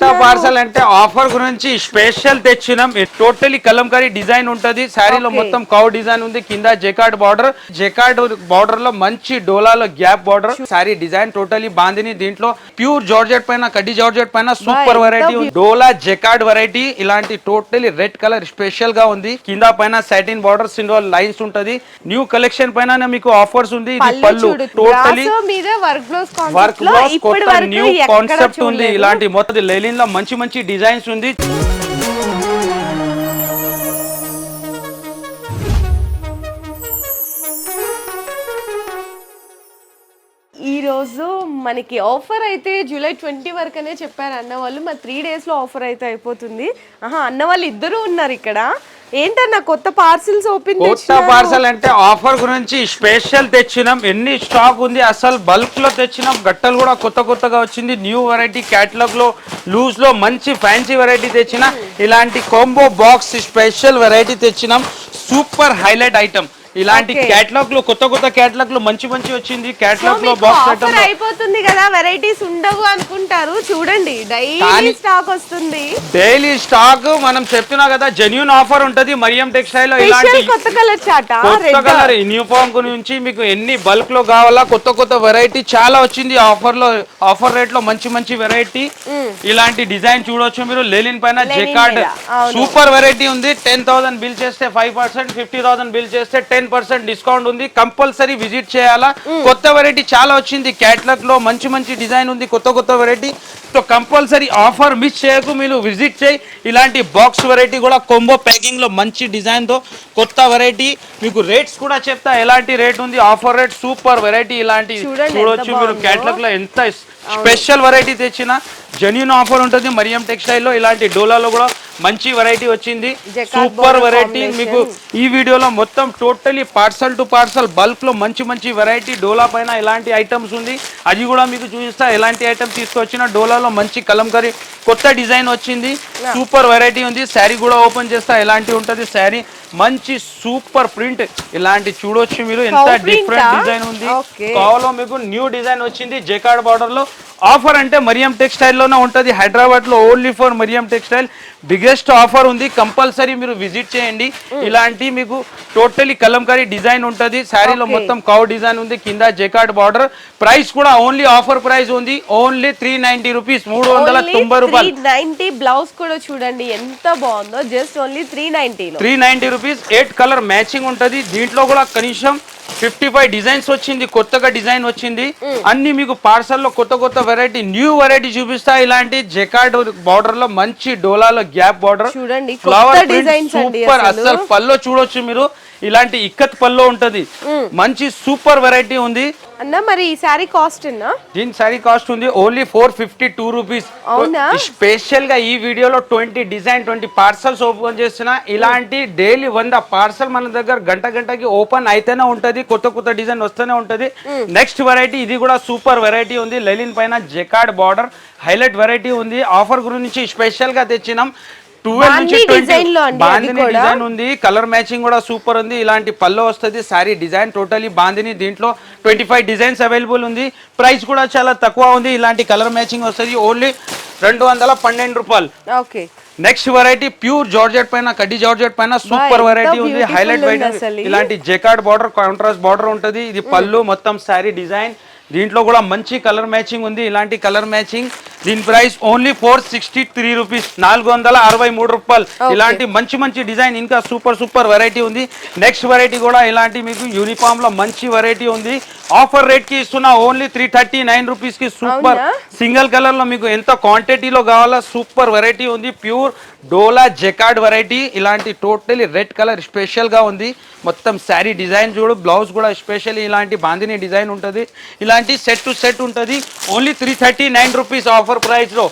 Parcel అంటే offer గురించి special తెచ్చినాం. టోటలీ కలంకారీ డిజైన్ ఉంటది. శారీలో మొత్తం కౌ డిజైన్ ఉంది. కింద జెకార్డ్ బార్డర్ లో మంచి డోలాలో gap border. Sari design totally bandhani. దీంట్లో ప్యూర్ జార్జెట్ పైన కడ్డీ జార్జెట్ పైన సూపర్ వెరైటీ డోలా జెకార్డ్ వెరైటీ. ఇలాంటి టోటలీ రెడ్ కలర్ స్పెషల్ గా ఉంది. కింద పైన సాటిన్ బార్డర్ సింబల్ లైన్స్ ఉంటది. న్యూ కలెక్షన్ పైన మీకు ఆఫర్స్ ఉంది. ఇది పళ్ళు టోటలీ వర్క్ బ్లౌజ్ కొత్త న్యూ కాన్సెప్ట్ ఉంది. ఇలాంటి మొత్తం లో మంచి మంచి డిజైన్స్ ఉంది. ఈ రోజు మనకి ఆఫర్ అయితే జూలై 20 వరకనే చెప్పారు అన్న వాళ్ళు. మరి 3 days లో ఆఫర్ అయితే అయిపోతుంది. అన్న వాళ్ళు ఇద్దరు ఉన్నారు ఇక్కడ. ఏంటన్నా కొత్త పార్సిల్స్ ఓపెన్ కొత్త పార్సల్ అంటే ఆఫర్ గురించి స్పెషల్ తెచ్చినాం. ఎన్ని స్టాక్ ఉంది అసలు బల్క్ లో తెచ్చినాం. గట్టలు కూడా కొత్తగా వచ్చింది. న్యూ వెరైటీ క్యాటలాగ్ లో లూజ్ లో మంచి ఫ్యాన్సీ వెరైటీ తెచ్చిన. ఇలాంటి కాంబో బాక్స్ స్పెషల్ వెరైటీ తెచ్చినాం. Super highlight item. ఇలాంటి క్యాటలాగ్ లో కొత్త క్యాటలాగ్ లో మంచి వచ్చింది. క్యాటలాగ్ లో బాక్స్ ఐటమ్ అయిపోతుంది కదా, వెరైటీస్ ఉండవు అనుకుంటారు. చూడండి డైలీ స్టాక్ వస్తుంది. డైలీ స్టాక్ మనం చెప్తున్నా కదా, జెన్యూన్ ఆఫర్ ఉంటది. మరియం టెక్స్టైల్ లో ఇలాంటి కొత్త కలర్ చాట, కొత్త కలర్ యూనిఫామ్ గురించి మీకు ఎన్ని బల్క్ లో కావాలా కొత్త వెరైటీ చాలా వచ్చింది. ఆఫర్ రేట్ లో మంచి వెరైటీ. ఇలాంటి డిజైన్ చూడొచ్చు మీరు. లెలిన్ పైన జెకార్డ్ సూపర్ వెరైటీ ఉంది. 10,000 బిల్ చేస్తే 5%, 50,000 బిల్ చేస్తే 10% డిస్కౌంట్ ఉంది. కంపల్సరీ విజిట్ చేయాలా. కొత్త వెరైటీ చాలా వచ్చింది. క్యాటలాగ్ లో మంచి డిజైన్ ఉంది. కొత్త variety. So compulsory offer miss చేయకు, మీరు విజిట్ చేయి. ఇలాంటి బాక్స్ వెరైటీ కూడా కొంబో ప్యాకింగ్ లో మంచి డిజైన్ తో కొత్త వెరైటీ. మీకు రేట్స్ కూడా చెప్తా ఎలాంటి రేట్ ఉంది. Offer rate super variety. ఇలాంటి చూడొచ్చు మీరు. క్యాటలాగ్ లో ఎంత స్పెషల్ వెరైటీ తెచ్చిన జెన్యూన్ ఆఫర్ ఉంటుంది. మరియం టెక్స్టైల్ లో ఇలాంటి డోలాలో కూడా మంచి వెరైటీ వచ్చింది. Super variety. మీకు ఈ వీడియోలో మొత్తం totally parcel to parcel bulk లో మంచి వెరైటీ డోలా పైన ఇలాంటి ఐటమ్స్ ఉంది. అది కూడా మీకు చూపిస్తా. ఎలాంటి ఐటమ్ తీసుకొచ్చిన డోలాలో మంచి కలంకారీ కొత్త డిజైన్ వచ్చింది. సూపర్ వెరైటీ ఉంది. శారీ కూడా ఓపెన్ చేస్తా ఎలాంటి ఉంటది. శారీ మంచి సూపర్ ప్రింట్. ఇలాంటి చూడొచ్చు మీరు. ఎంత డిఫరెంట్ డిజైన్ ఉంది. కావాలో మీకు న్యూ డిజైన్ వచ్చింది. జెకార్డ్ బార్డర్ లో ఆఫర్ అంటే మరియం టెక్స్టైల్ లోనే ఉంటది. హైదరాబాద్ లో only for Mariam textile biggest offer ఉంది. కంపల్సరీ మీరు విజిట్ చేయండి. ఇలాంటి మీకు టోటలీ కలంకారీ డిజైన్ ఉంటది. శారీలో మొత్తం కౌ డిజైన్ ఉంది. కింద జెకార్డ్ బార్డర్. ప్రైస్ కూడా ఓన్లీ ఆఫర్ ప్రైస్ ఉంది. ఓన్లీ 390 రూపీస్, 390 రూపాయలు. 390 బ్లౌజ్ కూడా చూడండి ఎంత బాగుందో. Just only 390 rupees. 8 colour matching ఉంటది. దీంట్లో కూడా కనీసం 55 డిజైన్స్ వచ్చింది. కొత్తగా డిజైన్ వచ్చింది. అన్ని మీకు పార్సల్ లో కొత్త వెరైటీ న్యూ వెరైటీ చూపిస్తా. ఇలాంటి జెకార్డ్ బార్డర్ లో మంచి డోలాలో గ్యాప్ బార్డర్ చూడండి. Flower super. అసలు పల్లో చూడొచ్చు మీరు. ఇలాంటి ఇక్కత్ పల్లో ఉంటది. మంచి సూపర్ వెరైటీ ఉంది అన్న. మరి ఈ సారీ కాస్ట్ దీని సారీ కాస్ట్ ఉంది ఓన్లీ 452 రూపీస్. స్పెషల్ గా ఈ వీడియోలో 20 పార్సల్స్ ఓపెన్ చేస్తున్నా. ఇలాంటి డైలీ 100 పార్సల్ మన దగ్గర గంటకి ఓపెన్ అయితేనే ఉంటది. కొత్త డిజైన్ వస్తూనే ఉంటది. నెక్స్ట్ వెరైటీ ఇది కూడా సూపర్ వెరైటీ ఉంది. లెలిన్ పైన జెకార్డ్ బార్డర్ హైలైట్ వెరైటీ ఉంది. ఆఫర్ గురించి స్పెషల్ గా తెచ్చినాం. 12 నుంచి 20 బాందిని డిజైన్ ఉంది. కలర్ మ్యాచింగ్ కూడా సూపర్ ఉంది. ఇలాంటి పల్లో వస్తుంది. Sorry design totally bandhani. దీంట్లో 25 డిజైన్స్ అవైలబుల్ ఉంది. ప్రైస్ కూడా చాలా తక్కువ ఉంది. ఇలాంటి కలర్ మ్యాచింగ్ వస్తుంది. ఓన్లీ 212 రూపాయలు. నెక్స్ట్ వెరైటీ ప్యూర్ జార్జెట్ పైన కడ్డీ జార్జెట్ పైన సూపర్ వెరైటీ ఉంది. Highlight variety. ఇలాంటి జెకార్డ్ బార్డర్ కాంట్రాస్ట్ బార్డర్ ఉంటుంది. ఇది పళ్ళు మొత్తం సారీ డిజైన్. దీంట్లో కూడా మంచి కలర్ మ్యాచింగ్ ఉంది. ఇలాంటి కలర్ మ్యాచింగ్. దీని ప్రైస్ ఓన్లీ 463 రూపీస్, 463 రూపాయలు. ఇలాంటి మంచి డిజైన్ ఇంకా సూపర్ వెరైటీ ఉంది. నెక్స్ట్ వెరైటీ కూడా ఇలాంటి మీకు యూనిఫామ్ లో మంచి వెరైటీ ఉంది. ఆఫర్ రేట్ కి ఇస్తున్నా ఓన్లీ 339 రూపీస్ కి. సూపర్ సింగిల్ కలర్ లో మీకు ఎంత క్వాంటిటీలో కావాలా సూపర్ వెరైటీ ఉంది. ప్యూర్ డోలా జెకార్డ్ వెరైటీ. ఇలాంటి టోటలీ రెడ్ కలర్ స్పెషల్ గా ఉంది. మొత్తం శారీ డిజైన్ చూడు. బ్లౌజ్ కూడా స్పెషల్ ఇలాంటి బాందిని డిజైన్ ఉంటుంది. ఇలాంటి సెట్ టు సెట్ ఉంటుంది. ఓన్లీ 339 రూపీస్ ఆఫర్ ప్రైస్ లో.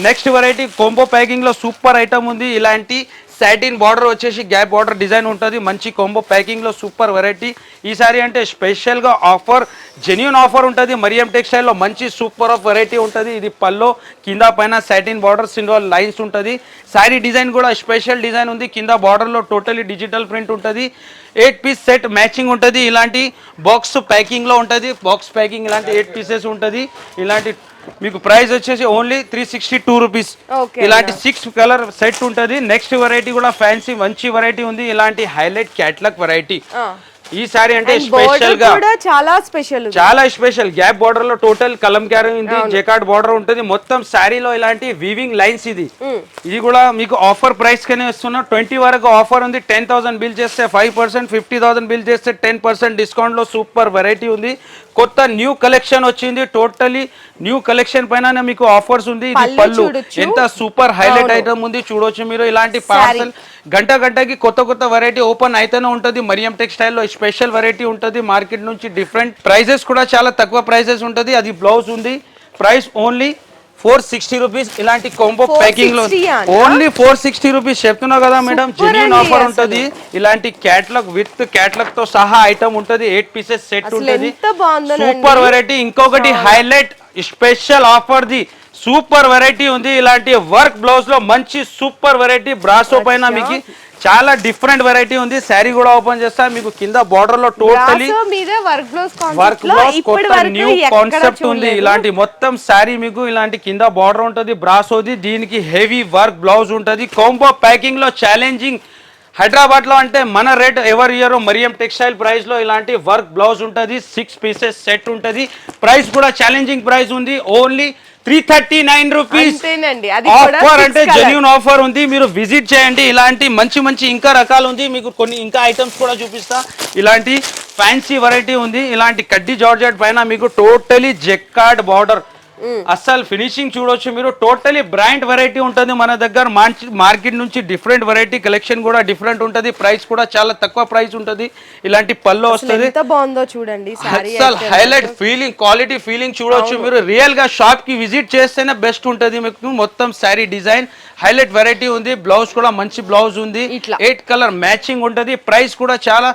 నెక్స్ట్ వెరైటీ కాంబో ప్యాకింగ్ లో సూపర్ ఐటమ్ ఉంది. ఇలాంటి సాటిన్ బార్డర్ వచ్చేసి గ్యాప్ బార్డర్ డిజైన్ ఉంటుంది. మంచి కాంబో ప్యాకింగ్ లో సూపర్ వెరైటీ. ఈసారి అంటే స్పెషల్ గా ఆఫర్ జెన్యూన్ ఆఫర్ ఉంటుంది. మరియం టెక్స్టైల్ లో మంచి సూపర్ ఆఫ్ వెరైటీ ఉంటుంది. ఇది పల్లో కింద పైన సాటిన్ బార్డర్ సింబల్ లైన్స్ ఉంటుంది. సారీ డిజైన్ కూడా స్పెషల్ డిజైన్ ఉంది. కింద బార్డర్ లో టోటలీ డిజిటల్ ప్రింట్ ఉంటుంది. 8 పీస్ సెట్ మ్యాచింగ్ ఉంటుంది. ఇలాంటి బాక్స్ ప్యాకింగ్ లో ఉంటుంది. బాక్స్ ప్యాకింగ్ ఇలాంటి 8 పీసెస్ ఉంటుంది. ఇలాంటి మీకు ప్రైస్ వచ్చేసి ఓన్లీ 362 రూపీస్. ఓకే ఇలాంటి 6 కలర్ సెట్ ఉంటుంది. నెక్స్ట్ వెరైటీ కూడా ఫ్యాన్సీ మంచి వెరైటీ ఉంది. ఇలాంటి హైలైట్ క్యాట్లాగ్ వెరైటీ. ఈ సారీ అంటే స్పెషల్ గా చాలా స్పెషల్ గ్యాప్ బార్డర్ లో టోటల్ కలంకారీ ఉంది, జెకార్డ్ బార్డర్ ఉంటుంది. మొత్తం శారీలో ఇలాంటి వీవింగ్ లైన్స్. ఇది కూడా మీకు ఆఫర్ ప్రైస్ కనే ఇస్తున్నా. 20 వరకు ఆఫర్ ఉంది. 10,000 బిల్ చేస్తే 5%, 50,000 బిల్ చేస్తే 10% డిస్కౌంట్ లో సూపర్ వెరైటీ ఉంది. కొత్త న్యూ కలెక్షన్ వచ్చింది. టోటలీ న్యూ కలెక్షన్ పైన మీకు ఆఫర్స్ ఉంది. ఇది పళ్ళు ఎంత సూపర్ హైలైట్ ఐటమ్ ఉంది చూడొచ్చు మీరు. ఇలాంటి పార్సల్ గంటకి కొత్త వెరైటీ ఓపెన్ అయితేనే ఉంటుంది. మరియం టెక్స్టైల్ లో స్పెషల్ వెరైటీ ఉంటుంది. మార్కెట్ నుంచి డిఫరెంట్ ప్రైజెస్ కూడా చాలా తక్కువ ప్రైజెస్ ఉంటుంది. అది బ్లౌజ్ ఉంది. Price only 460 rupees. ఇలాంటి కాంబో ప్యాకింగ్ లో ఓన్లీ 460 రూపీస్ చెప్తున్నా కదా మేడం. జెన్యూన్ ఆఫర్ ఉంటుంది. ఇలాంటి క్యాటలాగ్ విత్ క్యాటలాగ్ తో సహా ఐటమ్ ఉంటుంది. 8 పీసెస్ సెట్ ఉంటుంది. Super variety. ఇంకొకటి హైలైట్ స్పెషల్ ఆఫర్ ది సూపర్ వెరైటీ ఉంది. ఇలాంటి వర్క్ బ్లౌజ్ లో మంచి సూపర్ వెరైటీ బ్రాసో పైన మీకు చాలా డిఫరెంట్ వెరైటీ ఉంది. శారీ కూడా ఓపెన్ చేస్తా. మీకు కింద బార్డర్ లో టోటలీ వర్క్ బ్లౌజ్ కొత్త న్యూ కాన్సెప్ట్ ఉంది. ఇలాంటి మొత్తం శారీ మీకు ఇలాంటి కింద బార్డర్ ఉంటుంది బ్రాసోది. దీనికి హెవీ వర్క్ బ్లౌజ్ ఉంటుంది. కాంబో ప్యాకింగ్ లో ఛాలెంజింగ్. హైదరాబాద్ లో అంటే మన రేట్ ఎవరి ఇయర్ మరియం టెక్స్టైల్ ప్రైస్ లో ఇలాంటి వర్క్ బ్లౌజ్ ఉంటుంది. 6 పీసెస్ సెట్ ఉంటుంది. ప్రైస్ కూడా ఛాలెంజింగ్ ప్రైస్ ఉంది. Only 339 rupees. ఆఫర్ అంటే జెన్యూన్ ఆఫర్ ఉంది. మీరు విజిట్ చేయండి. ఇలాంటి మంచి ఇంకా రకాలు ఉంది. మీకు కొన్ని ఇంకా ఐటమ్స్ కూడా చూపిస్తా. ఇలాంటి ఫ్యాన్సీ వెరైటీ ఉంది. ఇలాంటి కడ్డీ జార్జెట్ పైన మీకు టోటలీ జెక్కార్డ్ బార్డర్. అస్సలు ఫినిషింగ్ చూడొచ్చు మీరు. టోటలీ బ్రాండ్ వెరైటీ ఉంటుంది మన దగ్గర. మార్కెట్ నుంచి డిఫరెంట్ వెరైటీ కలెక్షన్ కూడా డిఫరెంట్ ఉంటుంది. ప్రైస్ కూడా చాలా తక్కువ ప్రైస్ ఉంటుంది. ఇలాంటి పళ్ళు వస్తుంది. చూడండి అస్సలు హైలైట్ ఫీలింగ్ క్వాలిటీ ఫీలింగ్ చూడొచ్చు మీరు. రియల్ గా షాప్ కి విజిట్ చేస్తేనే బెస్ట్ ఉంటుంది మీకు. మొత్తం శారీ డిజైన్ హైలైట్ వెరైటీ ఉంది. బ్లౌజ్ కూడా మంచి బ్లౌజ్ ఉంది. 8 కలర్ మ్యాచింగ్ ఉంటుంది. ప్రైస్ కూడా చాలా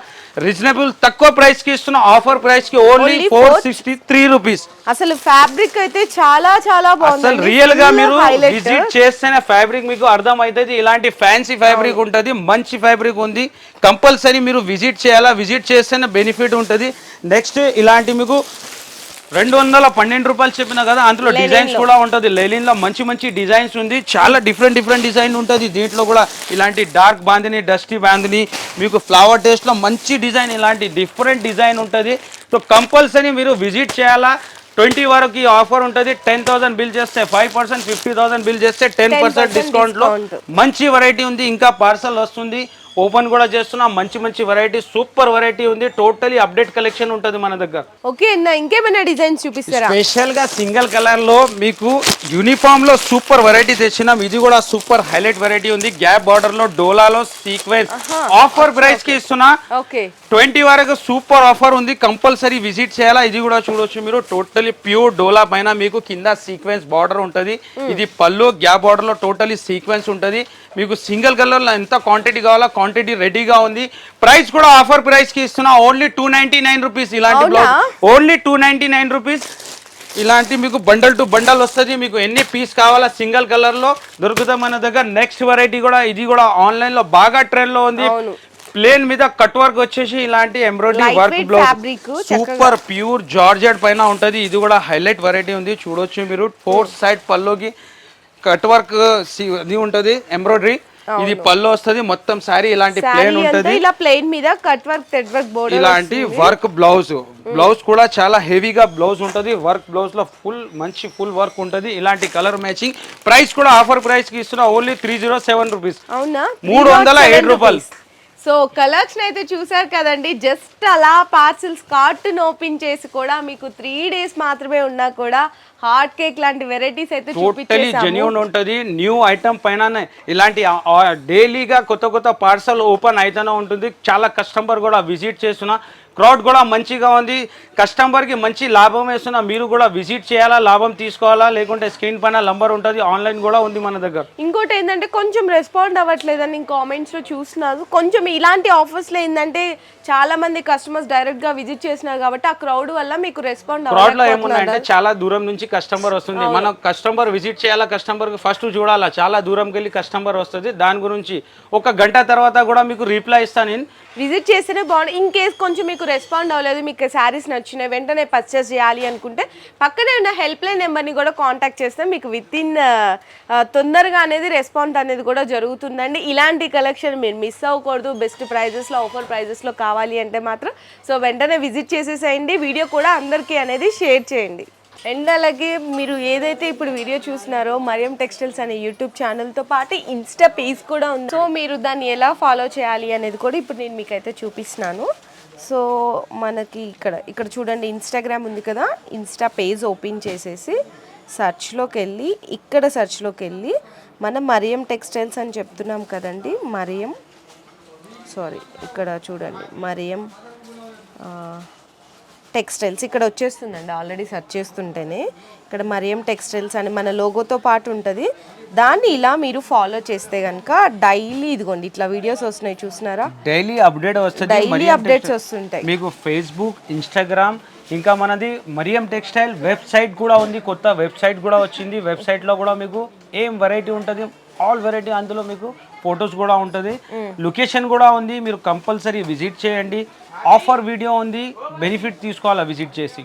రీజనబుల్ తక్కువ ప్రైస్ కి ఇస్తున్న. ఆఫర్ ప్రైస్ కి ఓన్లీ 463 రూపీస్. అసలు ఫ్యాబ్రిక్ అయితే చాలా బాగుంది. అసలు రియల్ గా మీరు విజిట్ చేస్తేనే ఫ్యాబ్రిక్ మీకు అర్థం అవుతుంది. ఇలాంటి ఫ్యాన్సీ ఫ్యాబ్రిక్ ఉంటుంది. మంచి ఫ్యాబ్రిక్ ఉంది. కంపల్సరీ మీరు విజిట్ చేయాలా. విజిట్ చేస్తేనే బెనిఫిట్ ఉంటుంది. నెక్స్ట్ ఇలాంటి మీకు 212 రూపాయలు చెప్పిన కదా. అందులో డిజైన్స్ కూడా ఉంటుంది. లెలిన్ లో మంచి డిజైన్స్ ఉంది. చాలా డిఫరెంట్ డిజైన్ ఉంటుంది. దీంట్లో కూడా ఇలాంటి డార్క్ బాందిని, డస్టీ బాందిని, మీకు ఫ్లవర్ టేస్ట్ లో మంచి డిజైన్, ఇలాంటి డిఫరెంట్ డిజైన్ ఉంటుంది. సో కంపల్సరీ మీరు విజిట్ చేయాలా. 20 వరకు ఈ ఆఫర్ ఉంటుంది. 10,000 బిల్ చేస్తే 5%, 50,000 బిల్ చేస్తే 10% డిస్కౌంట్ లో మంచి వెరైటీ ఉంది. ఇంకా పార్సల్ వస్తుంది. ఓపెన్ కూడా చేస్తున్నా. మంచి వెరైటీ సూపర్ వెరైటీ ఉంది. టోటలీ అప్డేట్ కలెక్షన్ ఉంటుంది మన దగ్గర. ఓకే అన్న, ఇంకేమైనా డిజైన్స్ చూపిస్తారా? స్పెషల్ గా సింగిల్ కలర్ లో మీకు యూనిఫామ్ లో సూపర్ వెరైటీ తెచ్చినాం. ఇది కూడా సూపర్ హైలైట్ వెరైటీ ఉంది. గ్యాప్ బార్డర్ లో డోలాలో సీక్వెన్స్ ఆఫర్ ప్రైస్ కి ఇస్తున్నా. 20 వరకు సూపర్ ఆఫర్ ఉంది. కంపల్సరీ విజిట్ చేయాలా. ఇది కూడా చూడొచ్చు మీరు. టోటలీ ప్యూర్ డోలా పైన మీకు కింద సీక్వెన్స్ బార్డర్ ఉంటుంది. ఇది పళ్ళు గ్యాప్ బార్డర్ లో టోటలీ సీక్వెన్స్ ఉంటుంది. మీకు సింగిల్ కలర్ లో ఎంత క్వాంటిటీ కావాలా క్వాంటిటీ రెడీగా ఉంది. ప్రైస్ కూడా ఆఫర్ ప్రైస్ కి ఇస్తున్నా. Only 299 rupees. ఇలాంటి బ్లౌజ్ ఓన్లీ 299 రూపీస్. ఇలాంటి మీకు బండల్ టు బండల్ వస్తుంది. మీకు ఎన్ని పీస్ కావాలా సింగిల్ కలర్ లో దొరుకుతాయి మన దగ్గర. నెక్స్ట్ వెరైటీ కూడా ఇది కూడా ఆన్లైన్ లో బాగా ట్రెండ్ లో ఉంది. ప్లేన్ మీద కట్ వర్క్ వచ్చేసి ఇలాంటి embroidery work blouse super pure georgette పైన ఉంటది. ఇది కూడా హైలైట్ వెరైటీ ఉంది. చూడొచ్చు మీరు. 4 సైడ్ పల్లోకి కట్ వర్క్ ఇది ఉంటది ఎంబ్రాయిడరీ. ఇది పళ్ళు వస్తుంది. మొత్తం సారీ ఇలాంటి ప్లేన్ ఉంటది. ఇలా ప్లేన్ మీద cut work thread work border ఇలాంటి వర్క్ బ్లౌజ్ కూడా చాలా హెవీగా బ్లౌజ్ ఉంటది. వర్క్ బ్లౌజ్ లో ఫుల్ వర్క్ ఉంటది. ఇలాంటి కలర్ మ్యాచింగ్. ప్రైస్ కూడా ఆఫర్ ప్రైస్ కి ఇస్తున్నా. Only 307 rupees. అవునా? 307 రూపాయలు. సో కలెక్షన్ అయితే చూసారు కదండి. జస్ట్ అలా పార్సిల్స్ కార్ట్ ఓపెన్ చేసి కూడా మీకు 3 డేస్ మాత్రమే ఉన్నా కూడా హాట్ కేక్ లాంటి వెరైటీస్ అయితే టోటలీ జెన్యూన్ ఉంటుంది. న్యూ ఐటమ్ పైన ఇలాంటి డైలీగా కొత్త పార్సల్ ఓపెన్ అయితేనే ఉంటుంది. చాలా కస్టమర్ కూడా విజిట్ చేస్తున్నా. క్రౌడ్ కూడా మంచిగా ఉంది. కస్టమర్కి మంచి లాభం వేస్తున్నా. మీరు కూడా విజిట్ చేయాలా, లాభం తీసుకోవాలా. లేకుంటే స్క్రీన్ పైన నంబర్ ఉంటుంది. ఆన్లైన్ కూడా ఉంది మన దగ్గర. ఇంకోటి ఏంటంటే కొంచెం రెస్పాండ్ అవ్వట్లేదని కామెంట్స్లో చూస్తున్నారు. కొంచెం ఇలాంటి ఆఫర్స్లో ఏంటంటే చాలా మంది కస్టమర్స్ డైరెక్ట్గా విజిట్ చేసినారు కాబట్టి ఆ క్రౌడ్ వల్ల మీకు రెస్పాండ్ క్రౌడ్లో ఏమున్నాయంటే చాలా దూరం నుంచి కస్టమర్ వస్తుంది. మనం కస్టమర్ విజిట్ చేయాలా, కస్టమర్ ఫస్ట్ చూడాలా, చాలా దూరంకి వెళ్ళి కస్టమర్ వస్తుంది. దాని గురించి 1 గంట తర్వాత కూడా మీకు రిప్లై ఇస్తాను నేను. విజిట్ చేస్తేనే బాగుంది. ఇన్ కేస్ కొంచెం మీకు రెస్పాండ్ అవ్వలేదు, మీకు శారీస్ నచ్చినాయి, వెంటనే పర్చేస్ చేయాలి అనుకుంటే పక్కనే ఉన్న హెల్ప్ లైన్ నెంబర్ని కూడా కాంటాక్ట్ చేస్తే మీకు విత్ ఇన్ తొందరగా అనేది రెస్పాండ్ అనేది కూడా జరుగుతుందండి. ఇలాంటి కలెక్షన్ మీరు మిస్ అవ్వకూడదు. బెస్ట్ ప్రైజెస్లో, ఆఫర్ ప్రైజెస్లో కావాలి అంటే మాత్రం సో వెంటనే విజిట్ చేసేసేయండి. వీడియో కూడా అందరికీ అనేది షేర్ చేయండి. అండ్ అలాగే మీరు ఏదైతే ఇప్పుడు వీడియో చూస్తున్నారో మరియం టెక్స్టైల్స్ అనే యూట్యూబ్ ఛానల్తో పాటు ఇన్స్టా పేజ్ కూడా ఉంది. సో మీరు దాన్ని ఎలా ఫాలో చేయాలి అనేది కూడా ఇప్పుడు నేను మీకైతే చూపిస్తున్నాను. సో మనకి ఇక్కడ చూడండి ఇన్స్టాగ్రామ్ ఉంది కదా, ఇన్స్టా పేజ్ ఓపెన్ చేసేసి సెర్చ్లోకి వెళ్ళి మనం మరియం టెక్స్టైల్స్ అని చెప్తున్నాం కదండి. ఇక్కడ చూడండి మరియం టెక్స్టైల్స్ ఇక్కడ వచ్చేస్తుందండి. ఆల్రెడీ సెర్చ్ చేస్తుంటేనే ఇక్కడ మరియం టెక్స్టైల్స్ అని మన లోగోతో పాటు ఉంటుంది. దాన్ని ఇలా మీరు ఫాలో చేస్తే కనుక డైలీ ఇదిగోండి ఇట్లా వీడియోస్ వస్తున్నాయి, చూస్తున్నారా? డైలీ అప్డేట్ వస్తుంది, డైలీ అప్డేట్స్ వస్తుంటాయి మీకు. ఫేస్బుక్, ఇన్స్టాగ్రామ్, ఇంకా మనది మరియం టెక్స్టైల్ వెబ్సైట్ కూడా ఉంది. కొత్త వెబ్సైట్ కూడా వచ్చింది. వెబ్సైట్లో కూడా మీకు ఏం వెరైటీ ఉంటుంది, ఆల్ వెరైటీ, అందులో మీకు ఫొటోస్ కూడా ఉంటుంది, లొకేషన్ కూడా ఉంది. మీరు కంపల్సరీ విజిట్ చేయండి. ఆఫర్ వీడియో ఉంది, బెనిఫిట్ తీసుకోవాలా విజిట్ చేసి.